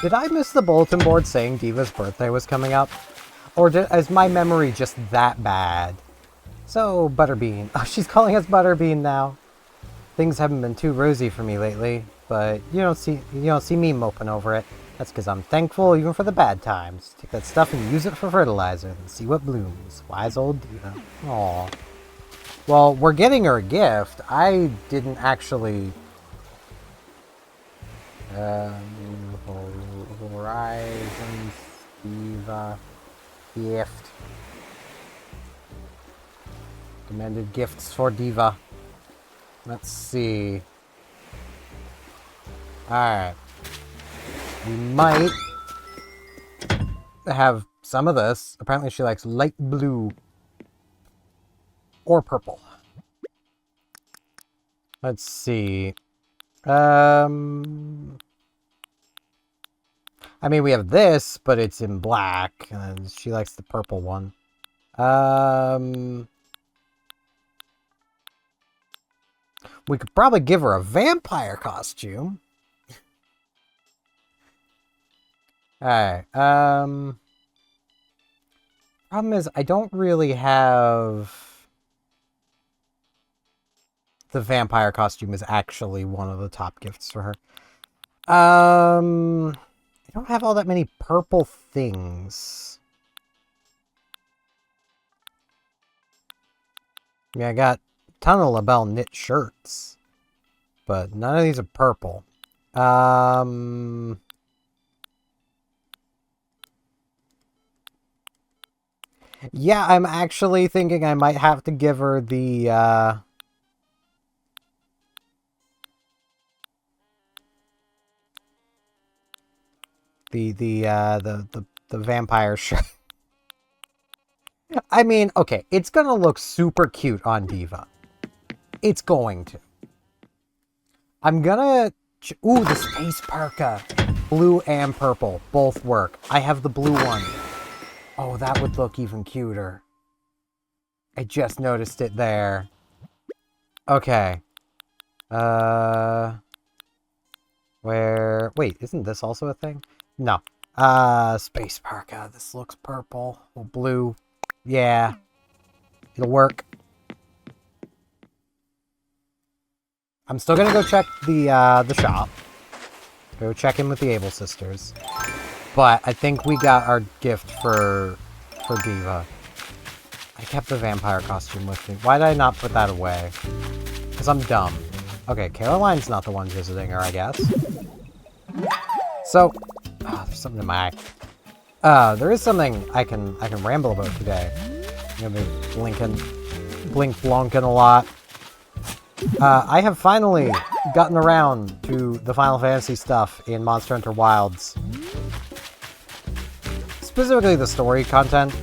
Did I miss the bulletin board saying Diva's birthday was coming up? Or is my memory just that bad? So, Butterbean. Oh, she's calling us Butterbean now. Things haven't been too rosy for me lately, but you don't see me moping over it. That's because I'm thankful even for the bad times. Take that stuff and use it for fertilizer and see what blooms. Wise old Diva. Aww. Well, we're getting her a gift. I didn't actually... Horizons Diva gift. Recommended gifts for Diva. Let's see. Alright. We might have some of this. Apparently she likes light blue. Or purple. Let's see. I mean, we have this, but it's in black. And she likes the purple one. We could probably give her a vampire costume. Alright, problem is, I don't really have... The vampire costume is actually one of the top gifts for her. I don't have all that many purple things. I mean, I got a ton of LaBelle knit shirts, but none of these are purple. Yeah, I'm actually thinking I might have to give her the, the vampire shirt. I mean, okay, it's gonna look super cute on Diva. It's going to. I'm gonna... Ooh, the space parka. Blue and purple. Both work. I have the blue one. Oh, that would look even cuter. I just noticed it there. Okay. Where... Wait, isn't this also a thing? No. Space parka. This looks purple. Or blue. Yeah. It'll work. I'm still gonna go check the shop. Go check in with the Able sisters. But I think we got our gift for Diva. I kept the vampire costume with me. Why did I not put that away? Because I'm dumb. Okay, Caroline's not the one visiting her, I guess. So, there's something in my eye. There is something I can ramble about today. I'm gonna be blink blonking a lot. I have finally gotten around to the Final Fantasy stuff in Monster Hunter Wilds. Specifically the story content.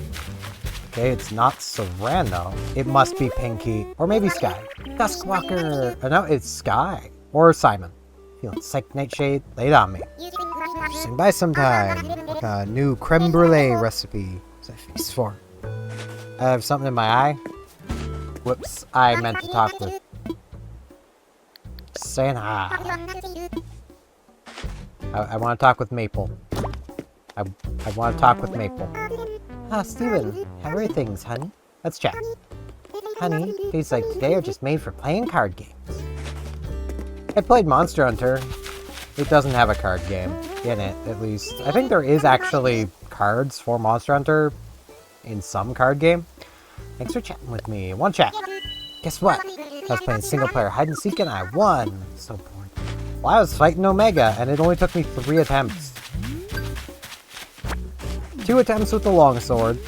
Okay, it's not Sereno. It must be Pinky. Or maybe Sky. Duskwalker! No, it's Sky. Or Simon. Feeling sick, Nightshade? Lay it on me. Swing by sometime. Like a new creme brulee recipe. What's that face for? I have something in my eye. Whoops, I meant to talk with... Saying hi. I want to talk with Maple. I want to talk with Maple. Ah, Steven, how are things, honey? Let's chat. Honey, days like today are just made for playing card games. I played Monster Hunter. It doesn't have a card game in it, at least. I think there is actually cards for Monster Hunter in some card game. Thanks for chatting with me. One chat. Guess what? I was playing single player hide and seek and I won. So boring. Well, I was fighting Omega and it only took me 3 attempts. 2 attempts with the longsword,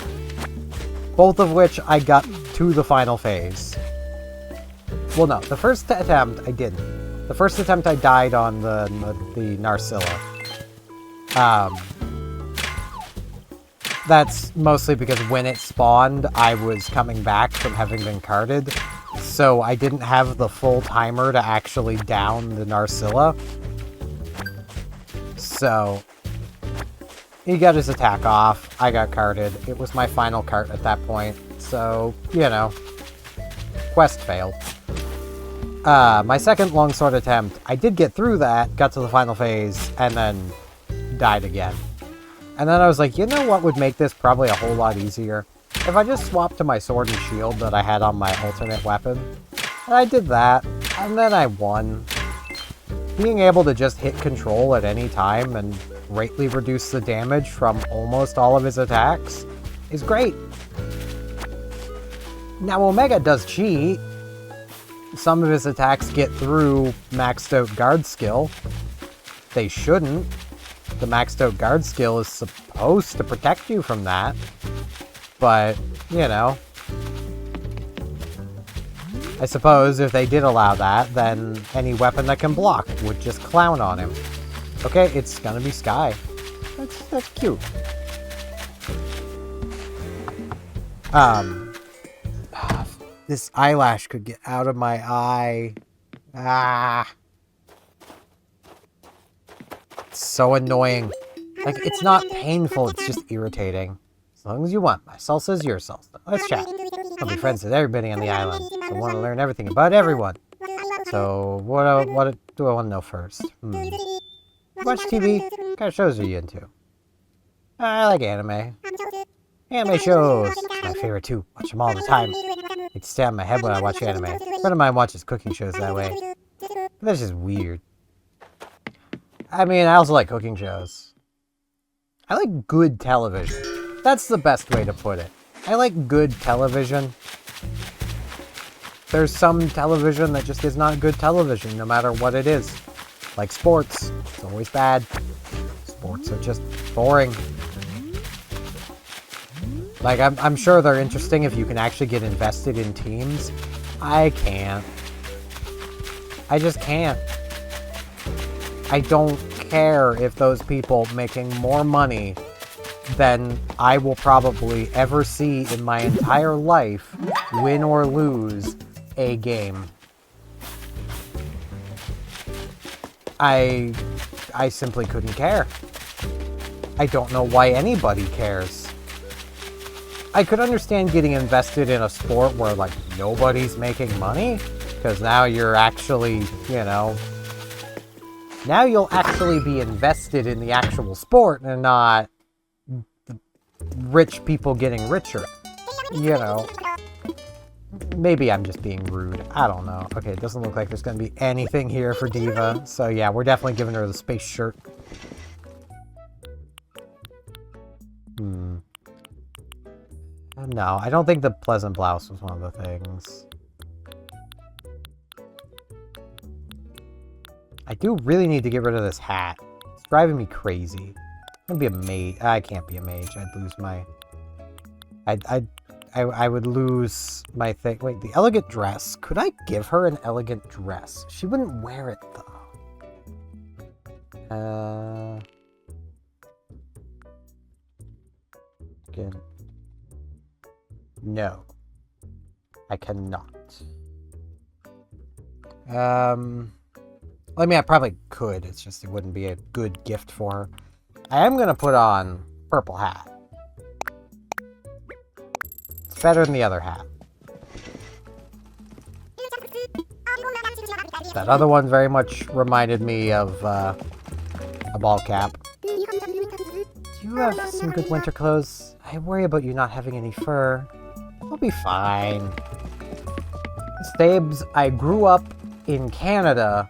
both of which I got to the final phase. Well, no, the first attempt I didn't. The first attempt I died on the Narcilla. That's mostly because when it spawned, I was coming back from having been carded, so I didn't have the full timer to actually down the Narcilla. So... He got his attack off. I got carded. It was my final cart at that point. So, you know. Quest failed. My second longsword attempt, I did get through that, got to the final phase, and then died again. And then I was like, you know what would make this probably a whole lot easier? If I just swapped to my sword and shield that I had on my alternate weapon. And I did that, and then I won. Being able to just hit control at any time and greatly reduce the damage from almost all of his attacks is great. Now, Omega does cheat. Some of his attacks get through maxed out guard skill. They shouldn't. The maxed out guard skill is supposed to protect you from that. But, you know. I suppose if they did allow that, then any weapon that can block would just clown on him. Okay, it's gonna be Sky. That's cute. This eyelash could get out of my eye. Ah. It's so annoying. Like, it's not painful, it's just irritating. As long as you want. My salsa's your salsa. Let's chat. I'll be friends with everybody on the island. So I want to learn everything about everyone. So, what do I want to know first? Watch TV? What kind of shows are you into? I like anime. Anime shows. It's my favorite too. Watch them all the time. I can stay on my head when I watch anime. A friend of mine watches cooking shows that way. But that's just weird. I mean, I also like cooking shows. I like good television. That's the best way to put it. I like good television. There's some television that just is not good television, no matter what it is. Like sports. It's always bad. Sports are just boring. Like, I'm sure they're interesting if you can actually get invested in teams. I can't. I just can't. I don't care if those people making more money than I will probably ever see in my entire life win or lose a game. I simply couldn't care. I don't know why anybody cares. I could understand getting invested in a sport where, like, nobody's making money, because now you're actually, you know, now you'll actually be invested in the actual sport and not the rich people getting richer. You know, maybe I'm just being rude. I don't know. Okay, it doesn't look like there's going to be anything here for Diva. So yeah, we're definitely giving her the space shirt. No, I don't think the pleasant blouse was one of the things. I do really need to get rid of this hat. It's driving me crazy. I'm gonna be a mage. I can't be a mage. I'd lose my... I would lose my thing. Wait, the elegant dress. Could I give her an elegant dress? She wouldn't wear it, though. Again. No. I cannot. I mean, I probably could. It's just it wouldn't be a good gift for her. I am going to put on purple hat. It's better than the other hat. That other one very much reminded me of a ball cap. Do you have some good winter clothes? I worry about you not having any fur. I'll be fine. Stabes, I grew up in Canada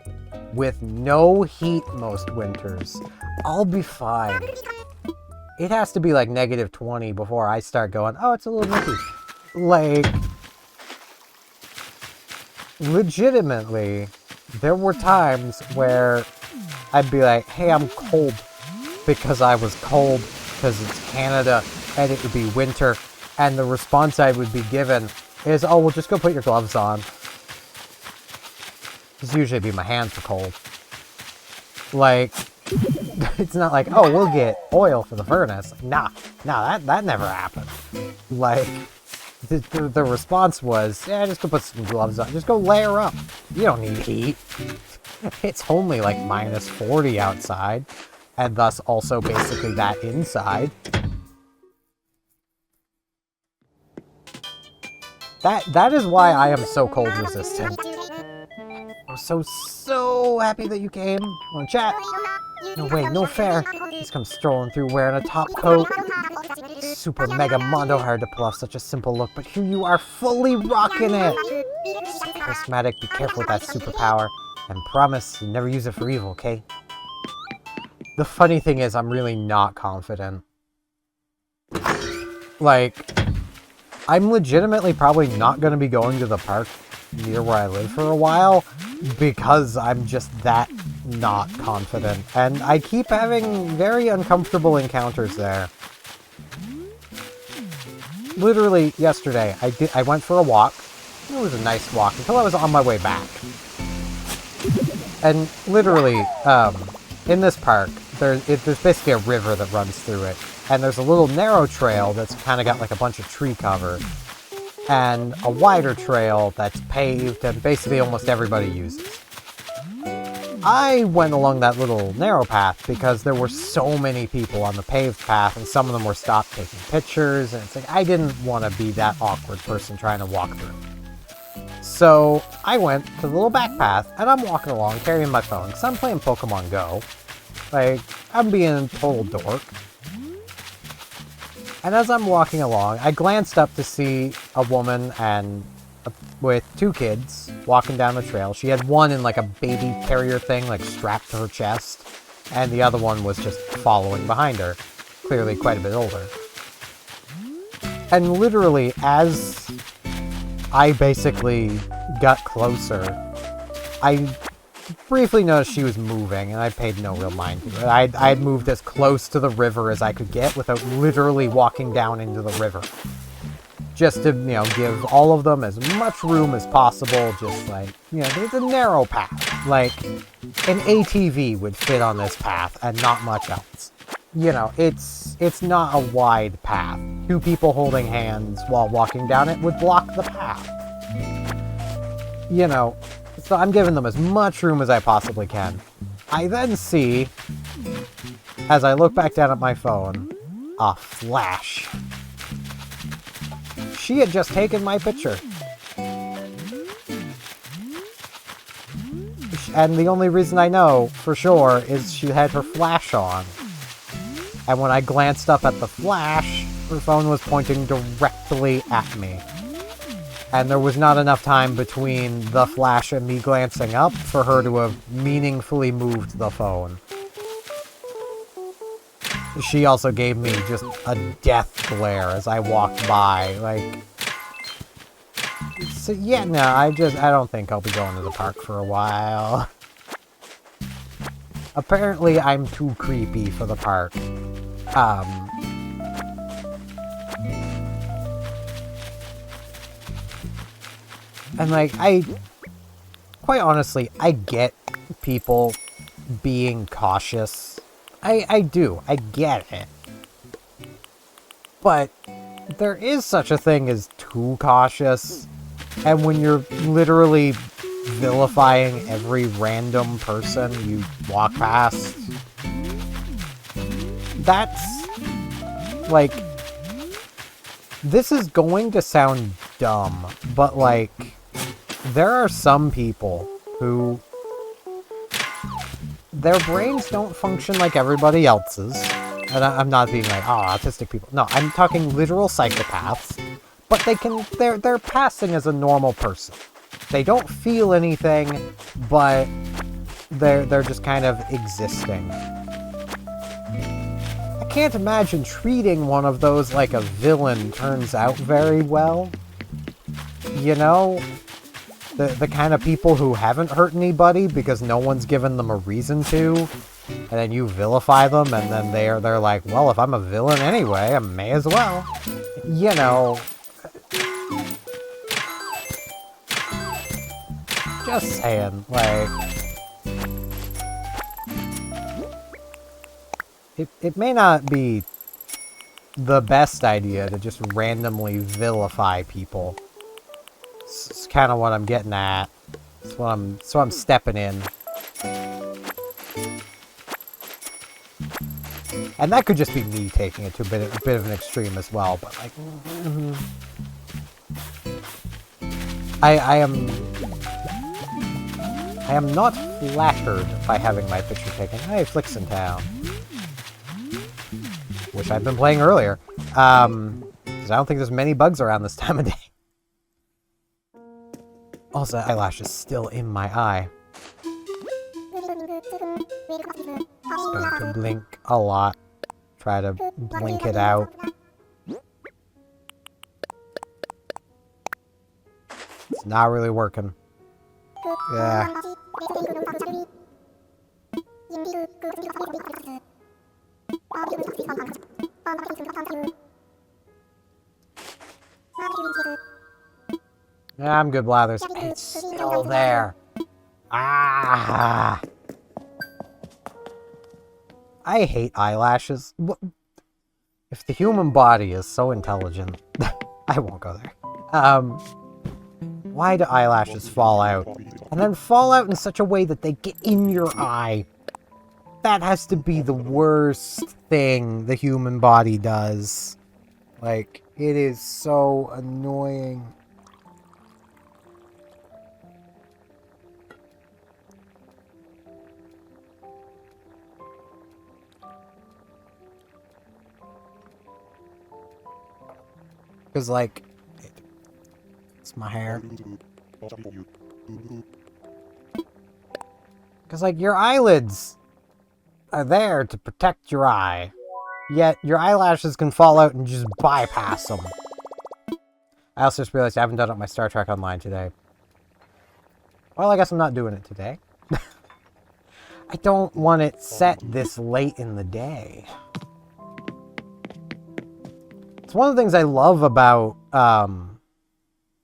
with no heat most winters. I'll be fine. It has to be like -20 before I start going, oh, it's a little nippy. Like, legitimately, there were times where I'd be like, hey, I'm cold, because I was cold, because it's Canada, and it would be winter, and the response I would be given is, oh, well, just go put your gloves on. It's usually be my hands are cold. Like, it's not like, oh, we'll get oil for the furnace. Nah, that never happened. Like, the response was, yeah, just go put some gloves on. Just go layer up. You don't need heat. It's only like -40 outside. and thus also basically that inside. That is why I am so cold resistant. I'm so happy that you came. Wanna chat? No way, no fair. He's come strolling through wearing a top coat. Super mega mondo hard to pull off such a simple look, but here you are fully rocking it. So charismatic, be careful with that superpower. And promise you never use it for evil, okay? The funny thing is, I'm really not confident. Like, I'm legitimately probably not going to be going to the park near where I live for a while because I'm just that not confident. And I keep having very uncomfortable encounters there. Literally yesterday, I went for a walk. It was a nice walk until I was on my way back. And literally, in this park, there's basically a river that runs through it. And there's a little narrow trail that's kind of got like a bunch of tree cover. And a wider trail that's paved and basically almost everybody uses. I went along that little narrow path because there were so many people on the paved path and some of them were stopped taking pictures. And it's like, I didn't want to be that awkward person trying to walk through. So I went to the little back path and I'm walking along carrying my phone because I'm playing Pokemon Go. Like, I'm being a total dork. And as I'm walking along, I glanced up to see a woman with two kids walking down the trail. She had one in like a baby carrier thing, like strapped to her chest, and the other one was just following behind her, clearly quite a bit older. And literally, as I basically got closer, I briefly noticed she was moving, and I paid no real mind to it. I'd moved as close to the river as I could get without literally walking down into the river. Just to, give all of them as much room as possible, just like, there's a narrow path. Like, an ATV would fit on this path, and not much else. It's not a wide path. Two people holding hands while walking down it would block the path. So I'm giving them as much room as I possibly can. I then see, as I look back down at my phone, a flash. She had just taken my picture. And the only reason I know for sure is she had her flash on. And when I glanced up at the flash, her phone was pointing directly at me. And there was not enough time between the flash and me glancing up for her to have meaningfully moved the phone. She also gave me just a death glare as I walked by, like... So yeah, no, I don't think I'll be going to the park for a while. Apparently, I'm too creepy for the park. And like, quite honestly, I get people being cautious. I do. I get it. But there is such a thing as too cautious. And when you're literally vilifying every random person you walk past, that's like, this is going to sound dumb, but like, there are some people who their brains don't function like everybody else's. And I'm not being like, autistic people. No, I'm talking literal psychopaths. But they're passing as a normal person. They don't feel anything, but they're just kind of existing. I can't imagine treating one of those like a villain turns out very well. The kind of people who haven't hurt anybody because no one's given them a reason to, and then you vilify them, and then they're like, well, if I'm a villain anyway, I may as well. Just saying, like, it may not be the best idea to just randomly vilify people. It's kind of what I'm getting at. So I'm stepping in. And that could just be me taking it to a bit of an extreme as well, but like... I am not flattered by having my picture taken. Hey, Flick's in town. Wish I'd been playing earlier. Because I don't think there's many bugs around this time of day. Also, eyelash is still in my eye. Going to blink a lot. Try to blink it out. It's not really working. Yeah. Yeah, I'm good, Blathers. It's still there. Ah! I hate eyelashes. If the human body is so intelligent, I won't go there. Why do eyelashes fall out? And then fall out in such a way that they get in your eye. That has to be the worst thing the human body does. Like, it is so annoying. Because, like, it's my hair. Because, like, your eyelids are there to protect your eye. Yet, your eyelashes can fall out and just bypass them. I also just realized I haven't done up my Star Trek Online today. Well, I guess I'm not doing it today. I don't want it set this late in the day. It's one of the things I love about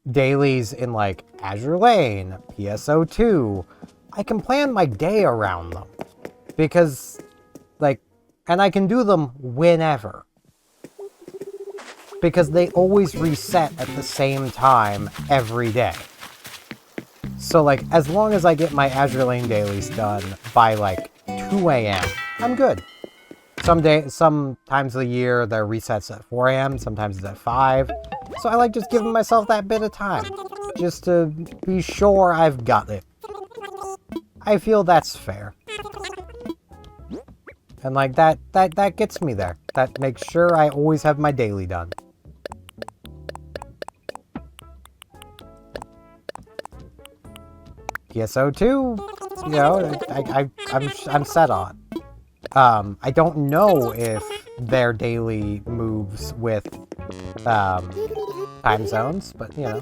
dailies in, like, Azure Lane, PSO2. I can plan my day around them. Because, like, and I can do them whenever. Because they always reset at the same time every day. So, like, as long as I get my Azure Lane dailies done by, like, 2 a.m., I'm good. Sometimes of the year, there are resets at 4 a.m., sometimes it's at 5. So I like just giving myself that bit of time. Just to be sure I've got it. I feel that's fair. And like, that gets me there. That makes sure I always have my daily done. PSO2, you know, I'm set on. I don't know if their daily moves with time zones, but you know.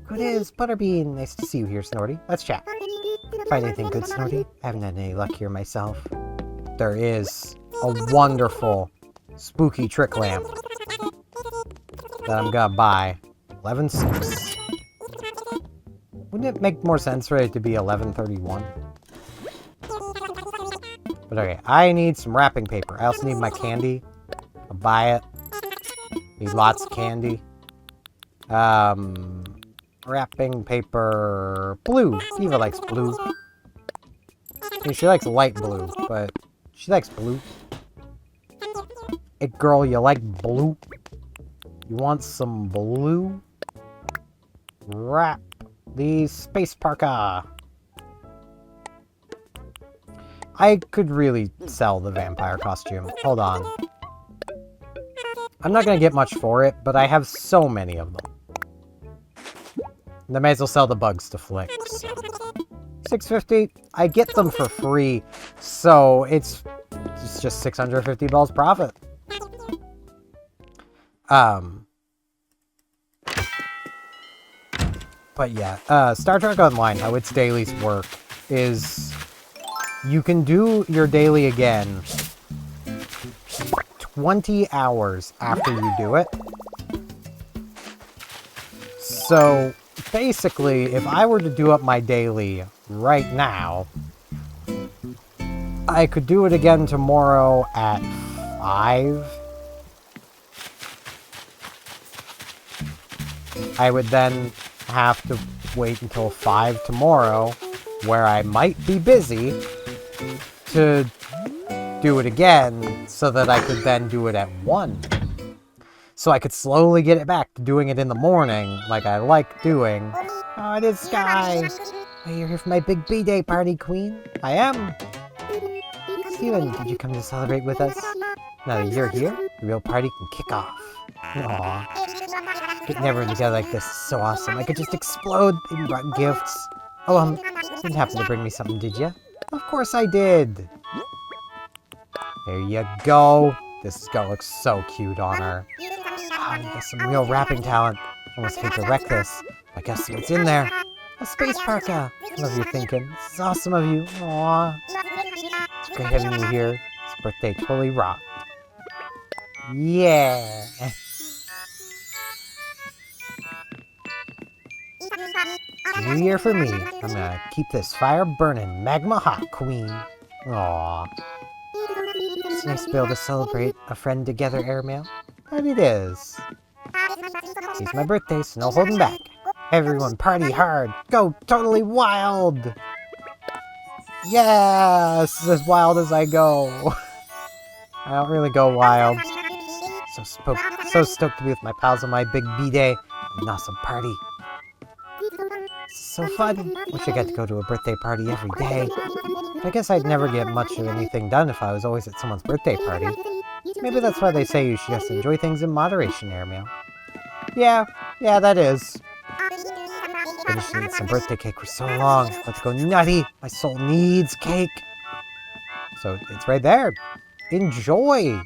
Good is Butterbean. Nice to see you here, Snorty. Let's chat. Find anything good, Snorty? I haven't had any luck here myself. There is a wonderful spooky trick lamp that I'm gonna buy. 11.6. Wouldn't it make more sense for it to be 11.31? But okay, I need some wrapping paper. I also need my candy. I'll buy it. Need lots of candy. Wrapping paper... Blue. Diva likes blue. I mean, she likes light blue, but she likes blue. Hey girl, you like blue? You want some blue? Wrap the space parka. I could really sell the vampire costume. Hold on. I'm not gonna get much for it, but I have so many of them. And I may as well sell the bugs to Flick. So. $6.50. I get them for free, so it's just 650 balls profit. But yeah, Star Trek Online, how its dailies work is you can do your daily again 20 hours after you do it. So basically, if I were to do up my daily right now, I could do it again tomorrow at 5. I would then have to wait until 5 tomorrow, where I might be busy, to do it again so that I could then do it at 1. So I could slowly get it back to doing it in the morning like I like doing. Oh, it is Sky! Are you here for my big B-Day party, Queen? I am! Steven, did you come to celebrate with us? Now that you're here, the real party can kick off. Aww. Getting everyone together like this is so awesome. I could just explode. They brought gifts. Oh, you didn't happen to bring me something, did you? Of course I did! There you go. This is gonna look so cute on her. Oh, you got some real rapping talent. Almost hate to wreck this. I guess see what's in there. A space parka! I love your thinking. This is awesome of you. Aww. It's great having you here. This birthday totally rocked. Yeah! New year for me. I'm gonna keep this fire burning magma hot, Queen. Aww. It's nice to be able to celebrate a friend together, Airmail. But it is. It's my birthday, so no holding back. Everyone party hard. Go totally wild. Yes, as wild as I go. I don't really go wild. So stoked to be with my pals on my big B-Day. An awesome party. So fun. Wish I got to go to a birthday party every day. But I guess I'd never get much of anything done if I was always at someone's birthday party. Maybe that's why they say you should just enjoy things in moderation, Airmail. Yeah, that is. Finishing eating some birthday cake for so long. Let's go nutty. My soul needs cake. So it's right there. Enjoy.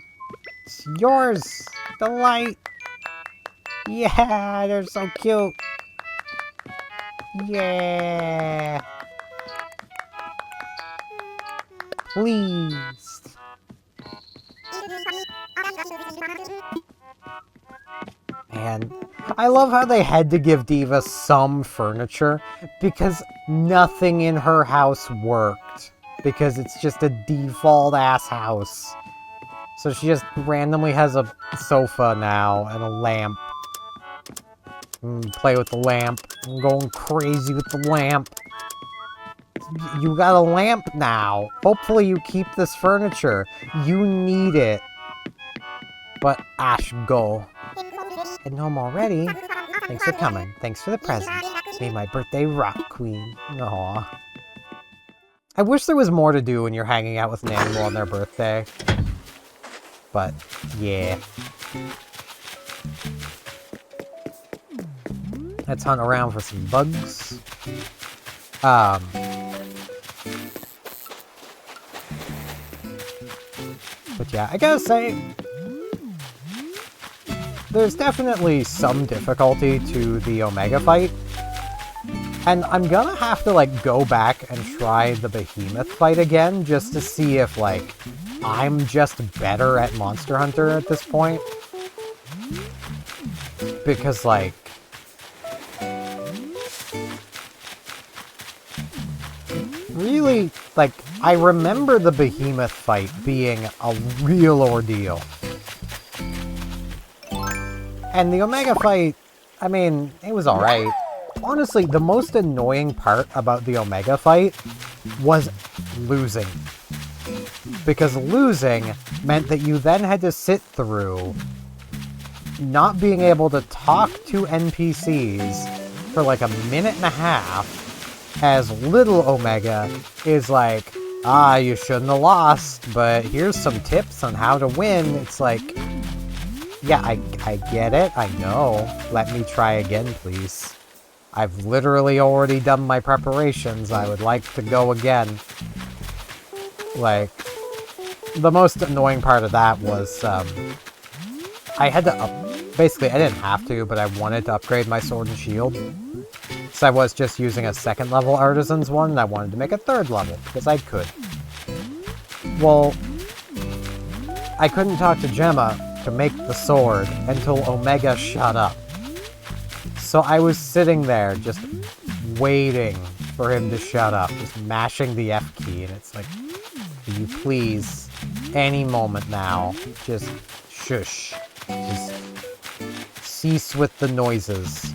It's yours. Delight. Yeah, they're so cute. Yeah. Please. Man, I love how they had to give Diva some furniture because nothing in her house worked. Because it's just a default ass house. So she just randomly has a sofa now and a lamp. Play with the lamp. I'm going crazy with the lamp. You got a lamp now. Hopefully you keep this furniture. You need it. But Ash, go. Heading home already? Thanks for coming. Thanks for the present. Made my birthday rock, Queen. Aww. I wish there was more to do when you're hanging out with an animal on their birthday. But, yeah. Let's hunt around for some bugs. But yeah, I gotta say, there's definitely some difficulty to the Omega fight. And I'm gonna have to, like, go back and try the Behemoth fight again, just to see if, like, I'm just better at Monster Hunter at this point. Because, like, really, like, I remember the Behemoth fight being a real ordeal. And the Omega fight, I mean, it was alright. Honestly, the most annoying part about the Omega fight was losing. Because losing meant that you then had to sit through not being able to talk to NPCs for like a minute and a half, as little Omega is like, you shouldn't have lost, but here's some tips on how to win. It's like, yeah, I get it, I know. Let me try again, please. I've literally already done my preparations. I would like to go again. Like, the most annoying part of that was, I had to basically, I didn't have to, but I wanted to upgrade my sword and shield. So I was just using a second level Artisan's one, and I wanted to make a third level, because I could. Well, I couldn't talk to Gemma to make the sword until Omega shut up. So I was sitting there, just waiting for him to shut up, just mashing the F key, and it's like, will you please, any moment now, just shush. Just cease with the noises.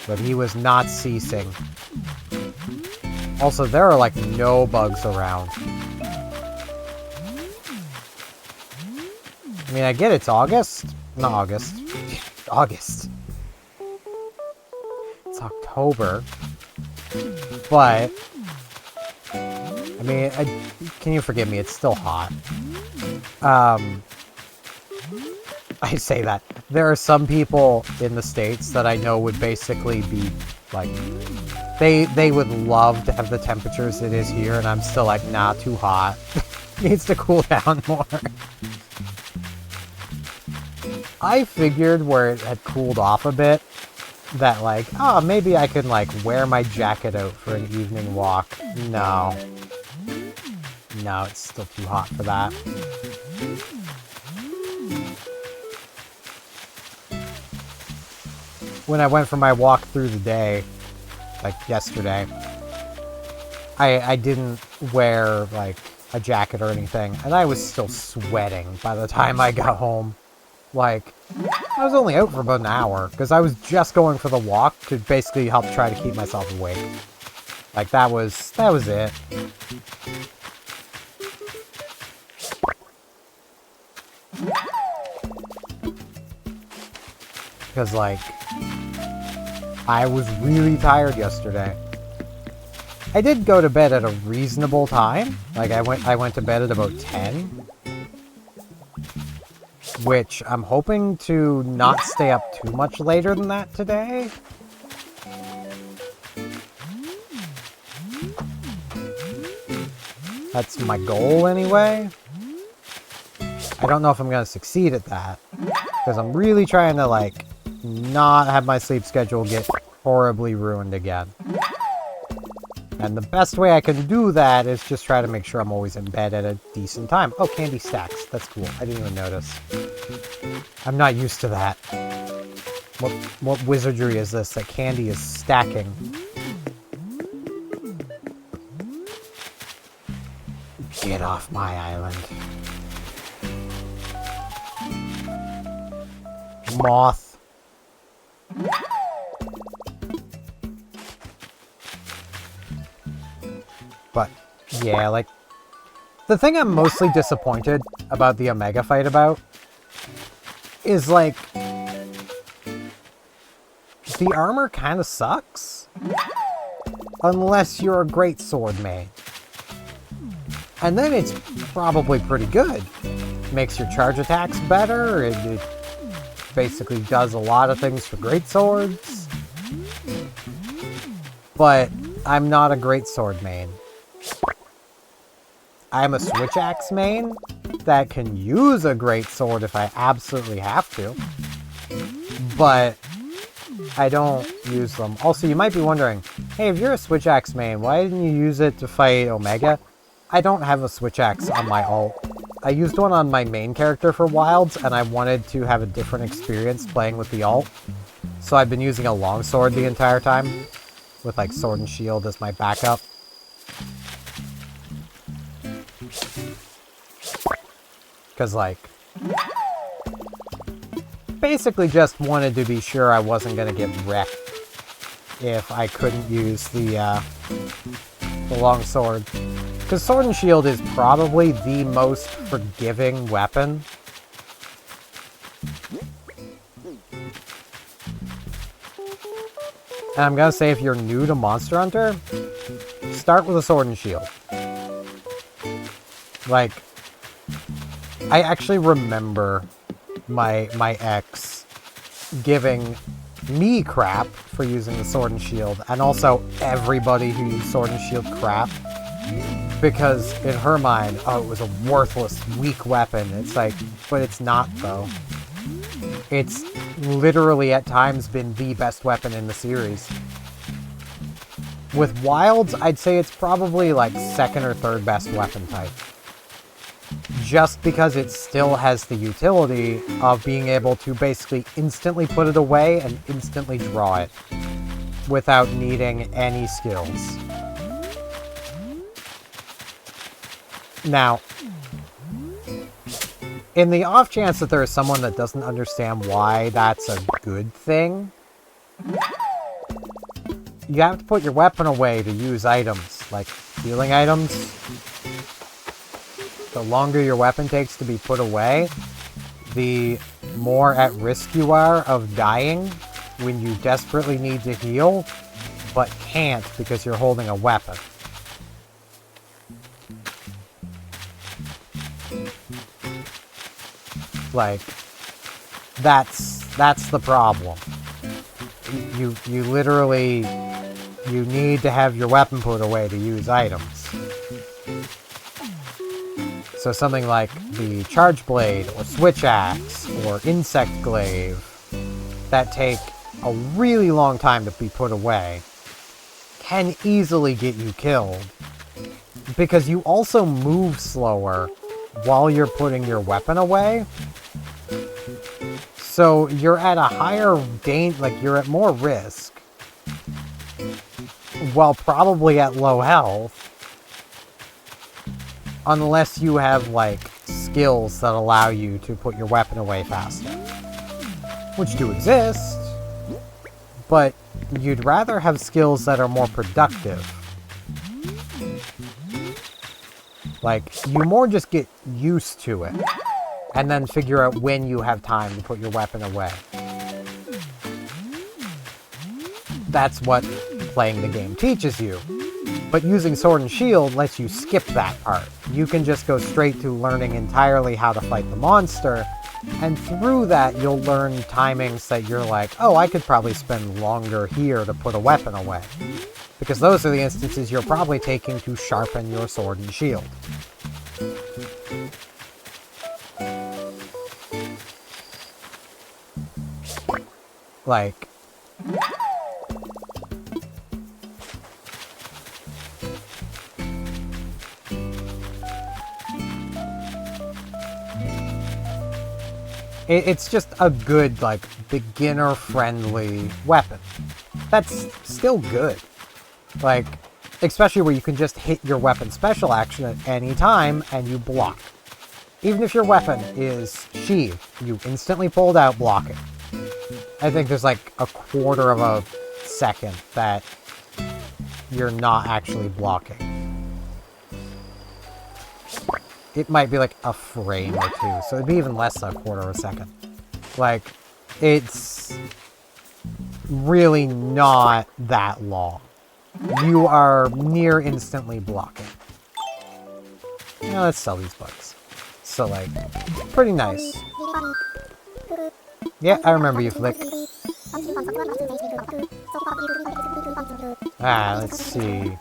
But he was not ceasing. Also, there are like no bugs around. I mean, I get it's August. Not August. August. It's October. But, I mean, can you forgive me? It's still hot. I say that. There are some people in the States that I know would basically be, like, they would love to have the temperatures it is here, and I'm still like, nah, too hot. Needs to cool down more. I figured where it had cooled off a bit, that like, oh, maybe I could like wear my jacket out for an evening walk. No. No, it's still too hot for that. When I went for my walk through the day, like yesterday, I didn't wear like a jacket or anything, and I was still sweating by the time I got home. Like, I was only out for about an hour, because I was just going for the walk to basically help try to keep myself awake. Like, that was it. Because, like, I was really tired yesterday. I did go to bed at a reasonable time. Like, I went to bed at about 10. Which I'm hoping to not stay up too much later than that today. That's my goal anyway. I don't know if I'm going to succeed at that. Because I'm really trying to, like, not have my sleep schedule get horribly ruined again. And the best way I can do that is just try to make sure I'm always in bed at a decent time. Oh, candy stacks. That's cool. I didn't even notice. I'm not used to that. What wizardry is this that candy is stacking? Get off my island. Moth. But, yeah, like, the thing I'm mostly disappointed about the Omega fight about is, like, the armor kind of sucks. Unless you're a great sword main. And then it's probably pretty good. Makes your charge attacks better, it basically does a lot of things for great swords. But I'm not a great sword main. I'm a switch axe main that can use a great sword if I absolutely have to. But I don't use them. Also, you might be wondering, hey, if you're a switch axe main, why didn't you use it to fight Omega? I don't have a switch axe on my ult. I used one on my main character for Wilds, and I wanted to have a different experience playing with the ult. So I've been using a longsword the entire time, with like sword and shield as my backup. Because, like, basically just wanted to be sure I wasn't going to get wrecked if I couldn't use the longsword. Because sword and shield is probably the most forgiving weapon. And I'm going to say if you're new to Monster Hunter, start with a sword and shield. Like, I actually remember my ex giving me crap for using the sword and shield, and also everybody who used sword and shield crap, because in her mind, oh, it was a worthless, weak weapon. It's like, but it's not, though. It's literally at times been the best weapon in the series. With Wilds, I'd say it's probably like second or third best weapon type. Just because it still has the utility of being able to basically instantly put it away and instantly draw it without needing any skills. Now, in the off chance that there is someone that doesn't understand why that's a good thing, you have to put your weapon away to use items. like healing items, the longer your weapon takes to be put away, the more at risk you are of dying when you desperately need to heal, but can't because you're holding a weapon. Like, that's the problem. You literally, you need to have your weapon put away to use items. So something like the Charge Blade, or Switch Axe, or Insect Glaive, that take a really long time to be put away, can easily get you killed. Because you also move slower while you're putting your weapon away. So you're at a higher danger, like you're at more risk, while probably at low health, unless you have like skills that allow you to put your weapon away faster, which do exist, but you'd rather have skills that are more productive. Like, you more just get used to it, and then figure out when you have time to put your weapon away. That's what playing the game teaches you. But using Sword and Shield lets you skip that part. You can just go straight to learning entirely how to fight the monster, and through that you'll learn timings that you're like, oh, I could probably spend longer here to put a weapon away. Because those are the instances you're probably taking to sharpen your Sword and Shield. Like, it's just a good, like, beginner-friendly weapon. That's still good. Like, especially where you can just hit your weapon special action at any time and you block. Even if your weapon is sheathed, you instantly pull it out, block it. I think there's like a quarter of a second that you're not actually blocking. It might be like a frame or two, so it'd be even less than a quarter of a second. Like, it's really not that long. You are near instantly blocking. Now let's sell these bugs. So, like, pretty nice. Yeah, I remember you, Flick. Let's see.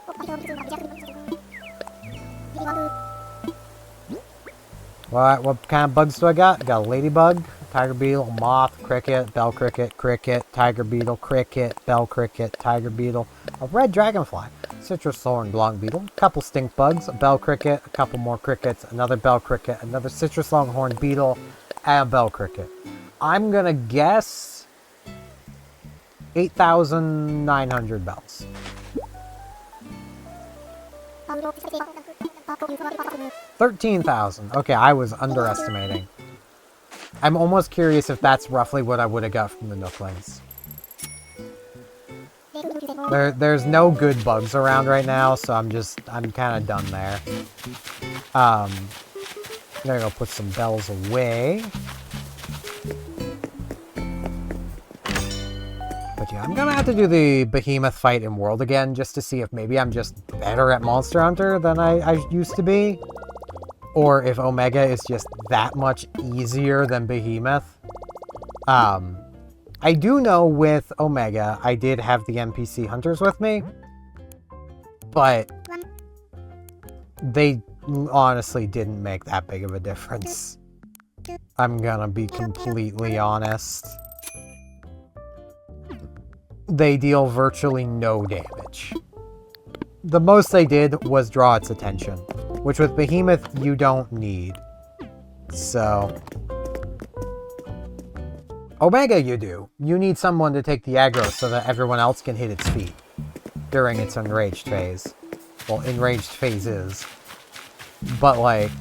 What kind of bugs do I got? Got a ladybug, tiger beetle, moth, cricket, bell cricket, cricket, tiger beetle, cricket, bell cricket, tiger beetle, a red dragonfly, citrus thorn long beetle, a couple stink bugs, a bell cricket, a couple more crickets, another bell cricket, another citrus longhorn beetle, and a bell cricket. I'm gonna guess 8,900 bells. 13,000. Okay, I was underestimating. I'm almost curious if that's roughly what I would have got from the Nooklings. There's no good bugs around right now, so I'm kind of done there. I'm gonna go put some bells away. But yeah, I'm gonna have to do the behemoth fight in World again, just to see if maybe I'm just better at Monster Hunter than I used to be. Or if Omega is just that much easier than Behemoth. I do know with Omega, I did have the NPC hunters with me. But they honestly didn't make that big of a difference. I'm gonna be completely honest. They deal virtually no damage. The most they did was draw its attention, which with Behemoth you don't need. So, Omega you do. You need someone to take the aggro so that everyone else can hit its feet during its enraged phase. Well, enraged phases. But like,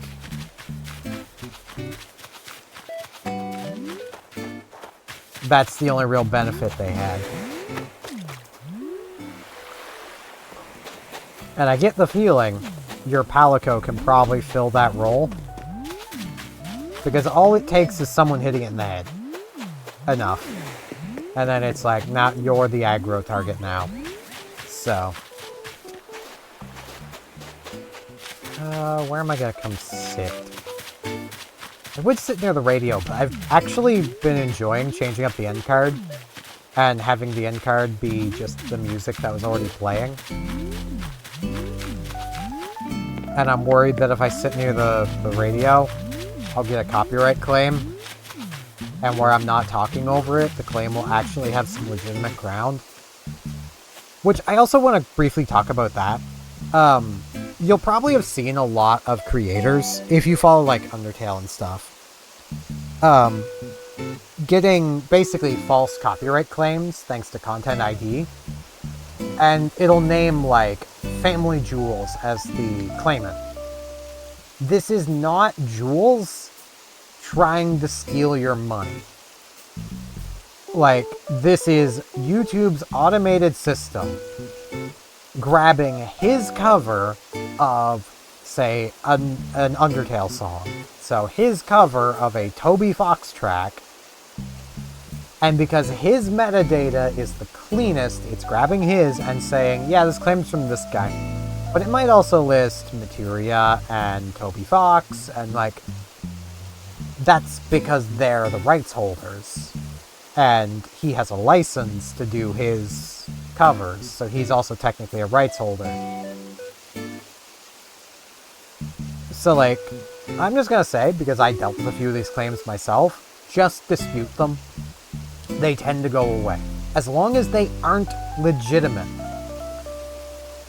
that's the only real benefit they had. And I get the feeling your Palico can probably fill that role. Because all it takes is someone hitting it in the head. Enough. And then it's like, now you're the aggro target now. So. Where am I gonna come sit? I would sit near the radio, but I've actually been enjoying changing up the end card. And having the end card be just the music that was already playing. And I'm worried that if I sit near the radio, I'll get a copyright claim. And where I'm not talking over it, the claim will actually have some legitimate ground. Which I also want to briefly talk about that. You'll probably have seen a lot of creators, if you follow like Undertale and stuff, getting basically false copyright claims thanks to Content ID. And it'll name like Family Jewels as the claimant. This is not Jewels trying to steal your money. Like, this is YouTube's automated system grabbing his cover of, say, an Undertale song. So his cover of a Toby Fox track. And because his metadata is the cleanest, it's grabbing his and saying, yeah, this claim's from this guy. But it might also list Materia and Toby Fox, and like, that's because they're the rights holders. And he has a license to do his covers, so he's also technically a rights holder. So like, I'm just gonna say, because I dealt with a few of these claims myself, just dispute them. They tend to go away. As long as they aren't legitimate.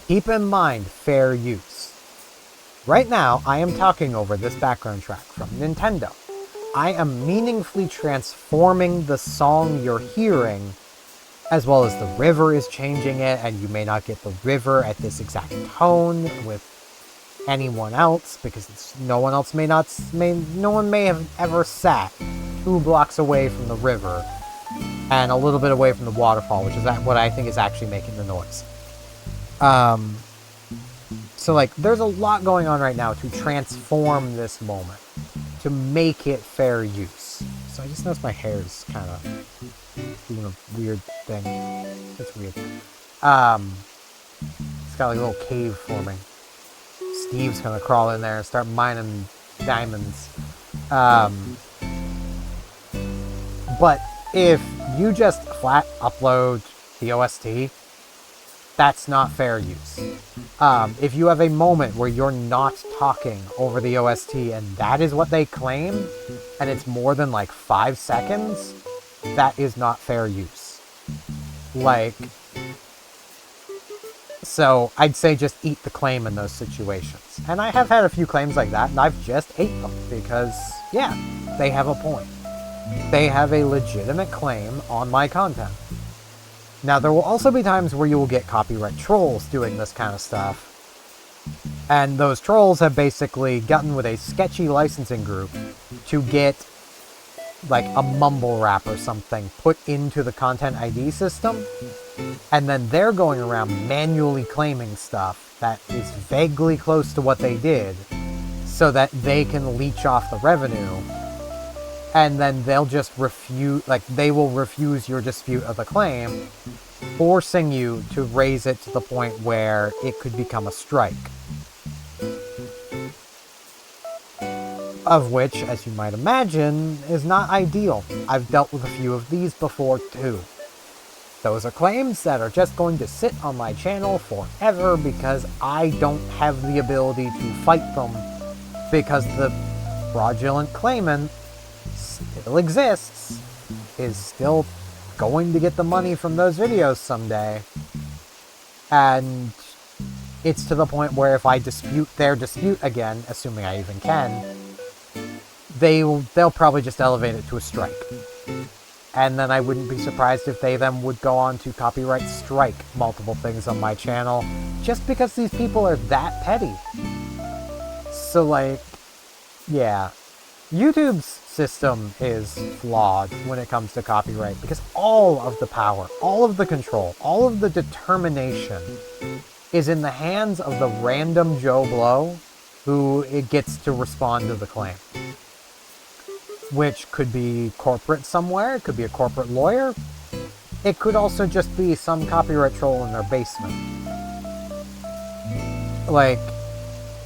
Keep in mind, fair use. Right now, I am talking over this background track from Nintendo. I am meaningfully transforming the song you're hearing, as well as the river is changing it, and you may not get the river at this exact tone with anyone else, because no one may have ever sat 2 blocks away from the river and a little bit away from the waterfall, which is what I think is actually making the noise. So like, there's a lot going on right now to transform this moment, to make it fair use. So I just noticed my hair is kind of doing a weird thing. It's weird. It's got like a little cave forming. Steve's gonna crawl in there and start mining diamonds. But if you just flat upload the OST, that's not fair use. If you have a moment where you're not talking over the OST and that is what they claim, and it's more than like 5 seconds, that is not fair use. Like, so I'd say just eat the claim in those situations. And I have had a few claims like that, and I've just ate them because, yeah, they have a point. They have a legitimate claim on my content. Now, there will also be times where you will get copyright trolls doing this kind of stuff. And those trolls have basically gotten with a sketchy licensing group to get, like, a mumble rap or something put into the Content ID system. And then they're going around manually claiming stuff that is vaguely close to what they did so that they can leech off the revenue. And then they'll just refuse, like, they will refuse your dispute of the claim, forcing you to raise it to the point where it could become a strike. Of which, as you might imagine, is not ideal. I've dealt with a few of these before too. Those are claims that are just going to sit on my channel forever because I don't have the ability to fight them, because the fraudulent claimant still exists, is still going to get the money from those videos someday. And it's to the point where if I dispute their dispute again, assuming I even can, they'll probably just elevate it to a strike. And then I wouldn't be surprised if they then would go on to copyright strike multiple things on my channel, just because these people are that petty. So like, yeah, YouTube's system is flawed when it comes to copyright, because all of the power, all of the control, all of the determination is in the hands of the random Joe Blow who it gets to respond to the claim. Which could be corporate somewhere, it could be a corporate lawyer, it could also just be some copyright troll in their basement. Like,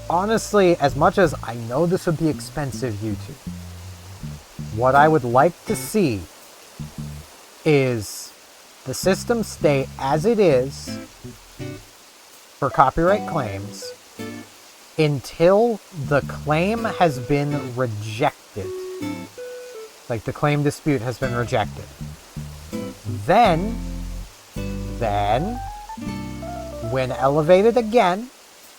honestly, as much as I know this would be expensive, YouTube, what I would like to see is the system stay as it is for copyright claims until the claim has been rejected. Like, the claim dispute has been rejected. Then, when elevated again,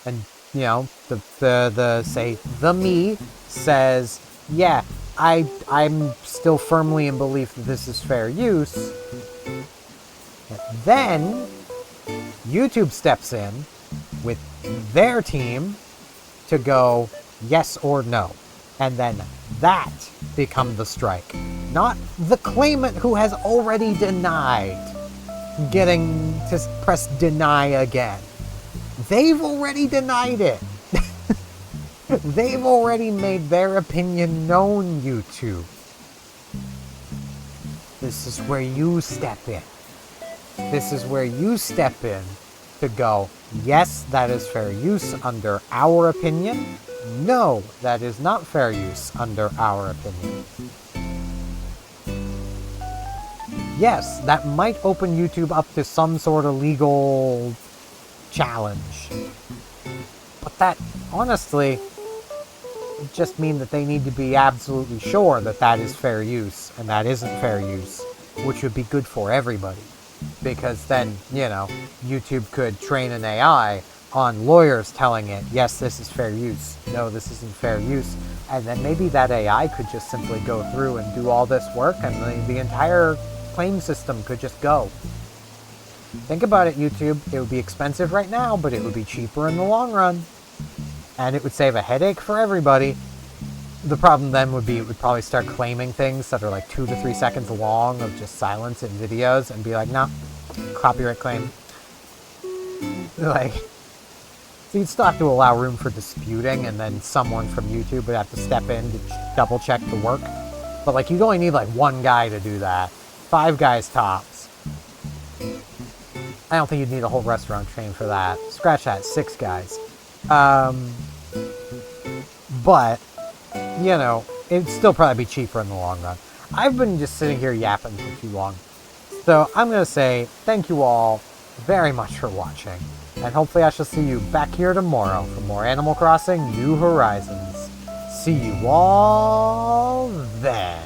and, you know, the me says, yeah, I'm still firmly in belief that this is fair use, then YouTube steps in with their team to go yes or no. And then that becomes the strike. Not the claimant who has already denied getting to press deny again. They've already denied it. They've already made their opinion known, YouTube. This is where you step in. This is where you step in to go, yes, that is fair use under our opinion. No, that is not fair use under our opinion. Yes, that might open YouTube up to some sort of legal challenge. But that, honestly, would just mean that they need to be absolutely sure that that is fair use and that isn't fair use, which would be good for everybody. Because then, you know, YouTube could train an AI on lawyers telling it, yes, this is fair use, no, this isn't fair use, and then maybe that AI could just simply go through and do all this work, and the entire claim system could just go. Think about it, YouTube. It would be expensive right now, but it would be cheaper in the long run, and it would save a headache for everybody. The problem then would be it would probably start claiming things that are like 2 to 3 seconds long of just silence in videos and be like, nah, copyright claim. Like, so you'd still have to allow room for disputing, and then someone from YouTube would have to step in to double check the work. But like, you'd only need like one guy to do that. 5 guys tops. I don't think you'd need a whole restaurant chain for that. Scratch that, 6 guys. But, you know, it'd still probably be cheaper in the long run. I've been just sitting here yapping for too long. So I'm going to say thank you all very much for watching. And hopefully I shall see you back here tomorrow for more Animal Crossing New Horizons. See you all then.